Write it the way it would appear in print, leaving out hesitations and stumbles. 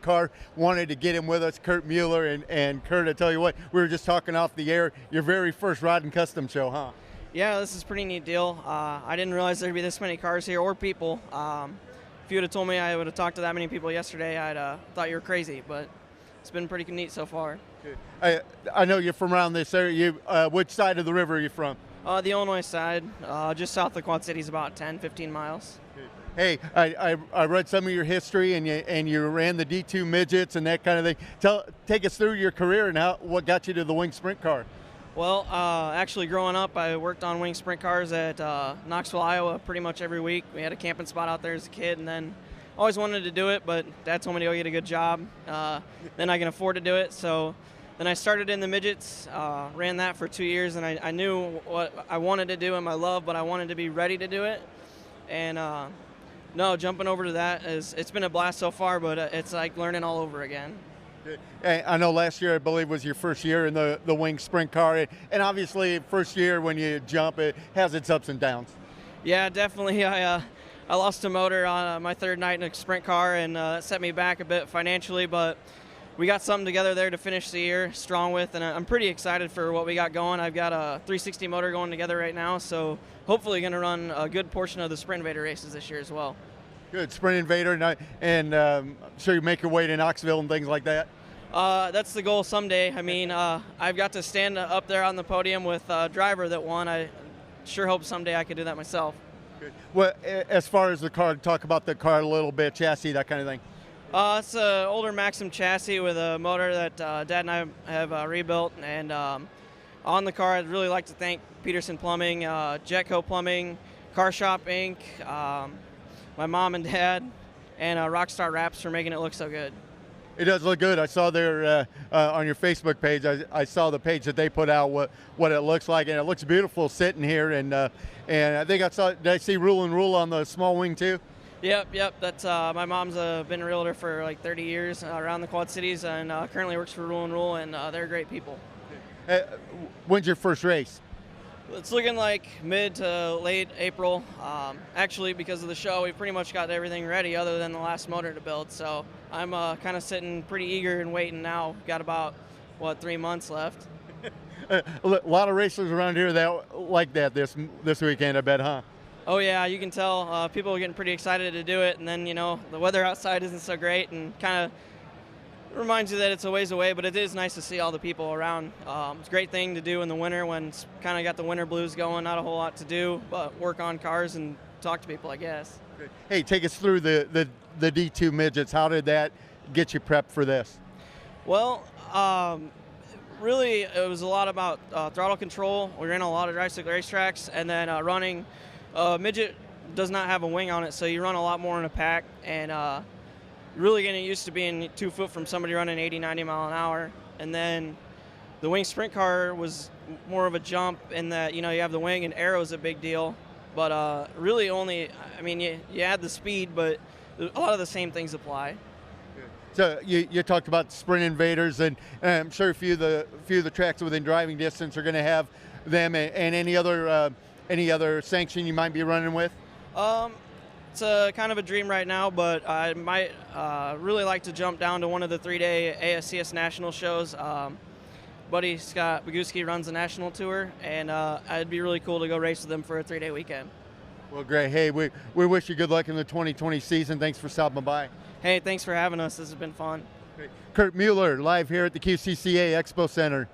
car. Wanted to get him with us, Kurt Mueller. And Kurt, I tell you what, we were just talking off the air. Your very first Rod and Custom show, huh? Yeah, this is a pretty neat deal. I didn't realize there'd be this many cars here or people. If you would have told me I would have talked to that many people yesterday, I'd thought you were crazy, but it's been pretty neat so far. I know you're from around this area. Which side of the river are you from? The Illinois side, just south of Quad Cities, about 10, 15 miles. Hey, I read some of your history, and you ran the D2 midgets and that kind of thing. Take us through your career and what got you to the wing sprint car. Well, actually growing up, I worked on wing sprint cars at Knoxville, Iowa pretty much every week. We had a camping spot out there as a kid, and then always wanted to do it, but Dad told me to go get a good job. Then I can afford to do it, so then I started in the midgets, ran that for 2 years, and I knew what I wanted to do in my love, but I wanted to be ready to do it. And no, jumping over to that, it's been a blast so far, but it's like learning all over again. I know last year, I believe, was your first year in the wing sprint car, and obviously first year when you jump, it has its ups and downs. Yeah, definitely. I lost a motor on my third night in a sprint car, and it set me back a bit financially, but we got something together there to finish the year strong with, and I'm pretty excited for what we got going. I've got a 360 motor going together right now, so hopefully going to run a good portion of the Sprint Invader races this year as well. Good, Sprint Invader, and I'm sure you make your way to Knoxville and things like that. That's the goal someday. I mean, I've got to stand up there on the podium with a driver that won. I sure hope someday I could do that myself. Good. Well, as far as the car, talk about the car a little bit, chassis, that kind of thing. It's an older Maxim chassis with a motor that Dad and I have rebuilt. And on the car, I'd really like to thank Peterson Plumbing, Jetco Plumbing, Car Shop Inc., my mom and dad, and Rockstar Wraps for making it look so good. It does look good. I saw there on your Facebook page. I saw the page that they put out what it looks like, and it looks beautiful sitting here. And I think did I see Rule and Rule on the small wing too? Yep. That's my mom's been a realtor for like 30 years around the Quad Cities, and currently works for Rule and Rule, and they're great people. When's your first race? It's looking like mid to late April. Actually, because of the show, we pretty much got everything ready other than the last motor to build. So I'm kind of sitting pretty eager and waiting now. Got about, 3 months left. A lot of racers around here that like that this weekend, I bet, huh? Oh, yeah, you can tell people are getting pretty excited to do it. And then, the weather outside isn't so great and kind of reminds you that it's a ways away, but it is nice to see all the people around. It's a great thing to do in the winter when it's kind of got the winter blues going, not a whole lot to do, but work on cars and talk to people, I guess. Hey, take us through the D2 midgets. How did that get you prepped for this? Well, really it was a lot about throttle control. We ran a lot of Drive Stick racetracks, and then running. Midget does not have a wing on it, so you run a lot more in a pack, and really getting used to being 2 foot from somebody running 80, 90 mile an hour. And then the wing sprint car was more of a jump in that, you have the wing and arrow is a big deal. But really only, you add the speed, but a lot of the same things apply. So you talked about Sprint Invaders, and I'm sure a few of the tracks within driving distance are going to have them, and any other sanction you might be running with? It's a kind of a dream right now, but I might really like to jump down to one of the 3-day ASCS national shows. Buddy Scott Boguski runs the national tour, and it'd be really cool to go race with him for a 3-day weekend. Well, great. Hey, we wish you good luck in the 2020 season. Thanks for stopping by. Hey, thanks for having us. This has been fun. Great. Kurt Mueller, live here at the QCCA Expo Center.